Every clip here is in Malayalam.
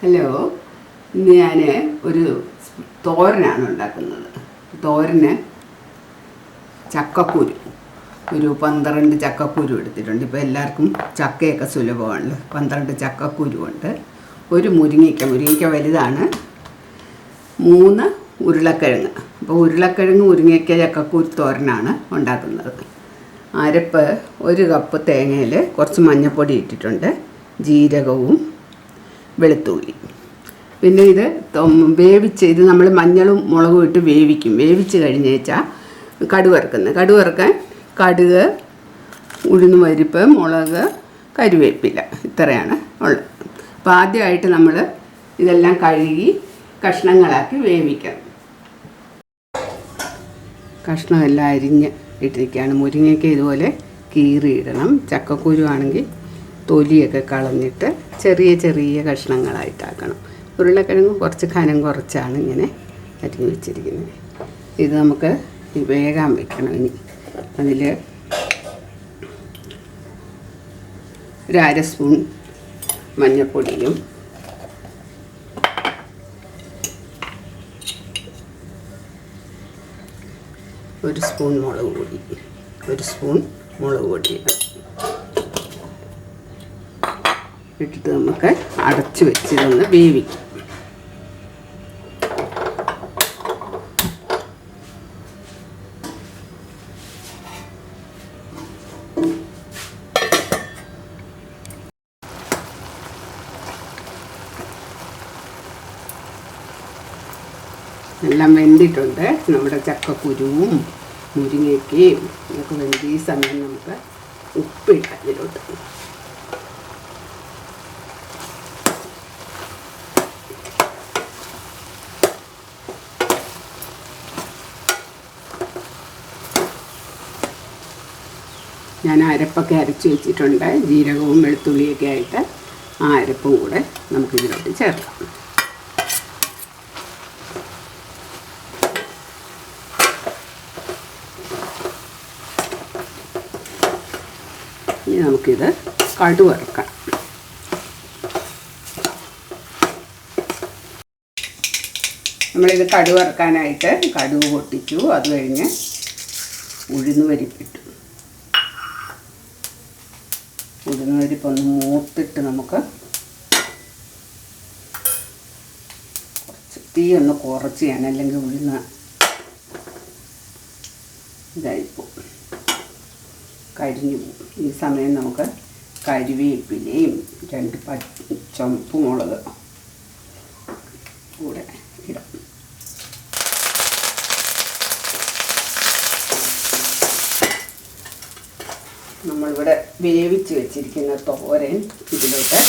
ഹലോ, ഇന്ന് ഞാൻ ഒരു തോരനാണ് ഉണ്ടാക്കുന്നത്. തോരന് ചക്കക്കുരു ഒരു 12 ചക്കക്കുരു എടുത്തിട്ടുണ്ട്. ഇപ്പോൾ എല്ലാവർക്കും ചക്കയൊക്കെ സുലഭമാണ്. 12 ചക്കക്കുരു ഉണ്ട്. ഒരു മുരിങ്ങയ്ക്ക വലുതാണ്. 3 ഉരുളക്കിഴങ്ങ്. അപ്പോൾ ഉരുളക്കിഴങ്ങ് മുരിങ്ങയ്ക്ക ചക്കക്കുരു തോരനാണ് ഉണ്ടാക്കുന്നത്. അരപ്പ് 1 കപ്പ് തേങ്ങയിൽ കുറച്ച് മഞ്ഞൾപ്പൊടി ഇട്ടിട്ടുണ്ട്, ജീരകവും വെളുത്തുള്ളി. പിന്നെ ഇത് ഇത് നമ്മൾ മഞ്ഞളും മുളകും ഇട്ട് വേവിക്കും. വേവിച്ച് കഴിഞ്ഞേച്ചാൽ കടുക് വറുക്കാൻ കടുക്, ഉഴുന്നുപരിപ്പ്, മുളക്, കരിവേപ്പില, ഇത്രയാണ് ഉള്ളത്. അപ്പോൾ ആദ്യമായിട്ട് നമ്മൾ ഇതെല്ലാം കഴുകി കഷ്ണങ്ങളാക്കി വേവിക്കാം. കഷ്ണമെല്ലാം അരിഞ്ഞ് ഇട്ടിരിക്കുകയാണ്. മുരിങ്ങയ്ക്ക് ഇതുപോലെ കീറിയിടണം. ചക്കക്കുരു ആണെങ്കിൽ തൊലിയൊക്കെ കളഞ്ഞിട്ട് ചെറിയ ചെറിയ കഷ്ണങ്ങളായിട്ടാക്കണം. ഉരുളക്കിഴങ്ങ് കുറച്ച് കനം കുറച്ചാണ് ഇങ്ങനെ അരിഞ്ഞ് വെച്ചിരിക്കുന്നത്. ഇത് നമുക്ക് വേഗം വെക്കണം. ഇനി അതിൽ 1/2 സ്പൂൺ മഞ്ഞൾപ്പൊടിയും 1 സ്പൂൺ മുളക് പൊടി, 1 സ്പൂൺ മുളക് പൊടി ഇട്ടിട്ട് നമുക്ക് അടച്ച് വെച്ചിതൊന്ന് വേവിക്കാം. എല്ലാം വെന്തിട്ടുണ്ട്. നമ്മുടെ ചക്കക്കുരുവും മുരിങ്ങയ്ക്കയും ഒക്കെ വെന്ത് ഈ സമയം നമുക്ക് ഉപ്പിടാം ഇതിലോട്ട്. ഞാൻ അരപ്പൊക്കെ അരച്ച് വെച്ചിട്ടുണ്ട്. ജീരകവും വെളുത്തുള്ളിയൊക്കെ ആയിട്ട് ആ അരപ്പും കൂടെ നമുക്കിതിലോട്ട് ചേർക്കാം. ഇനി നമുക്കിത് കടുക് വറുക്കാം. നമ്മളിത് കടുക് വറുക്കാനായിട്ട് കടുക് പൊട്ടിച്ചു. അത് കഴിഞ്ഞ് ഉഴുന്നുപരിപ്പിട്ടു. ഉഴുന്നുപരിപ്പൊന്ന് മൂത്തിട്ട് നമുക്ക് തീ ഒന്ന് കുറച്ച് ചെയ്യണം, അല്ലെങ്കിൽ ഉഴുന്ന് ഇതായിപ്പോവും, കരിഞ്ഞു പോകും. ഈ സമയം നമുക്ക് കരിവേപ്പിലയും 2 ചുവപ്പ് മുളക് കൂടെ ഇടാം. നമ്മളിവിടെ വേവിച്ച് വെച്ചിരിക്കുന്ന തോരൻ ഇതിലോട്ട്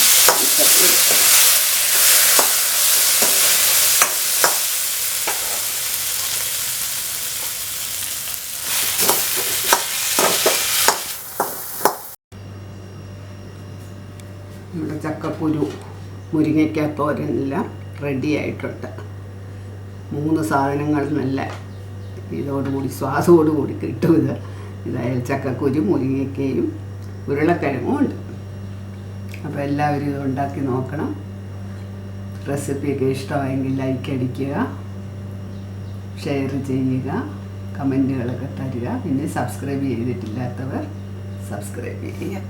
നമ്മുടെ ചക്കക്കുരു മുരിങ്ങയ്ക്ക തോരനെല്ലാം റെഡി ആയിട്ടുണ്ട്. 3 സാധനങ്ങൾ നല്ല ഇതോടുകൂടി ശ്വാസത്തോടുകൂടി കിട്ടും. ഇതായാലും ചക്കക്കുരു, മുരിങ്ങയ്ക്കയും ഉരുളക്കിഴങ്ങും ഉണ്ട്. അപ്പോൾ എല്ലാവരും ഇത് ഉണ്ടാക്കി നോക്കണം. റെസിപ്പിയൊക്കെ ഇഷ്ടമായെങ്കിൽ ലൈക്ക് അടിക്കുക, ഷെയർ ചെയ്യുക, കമൻറ്റുകളൊക്കെ തരിക. പിന്നെ സബ്സ്ക്രൈബ് ചെയ്തിട്ടില്ലാത്തവർ സബ്സ്ക്രൈബ് ചെയ്യുക.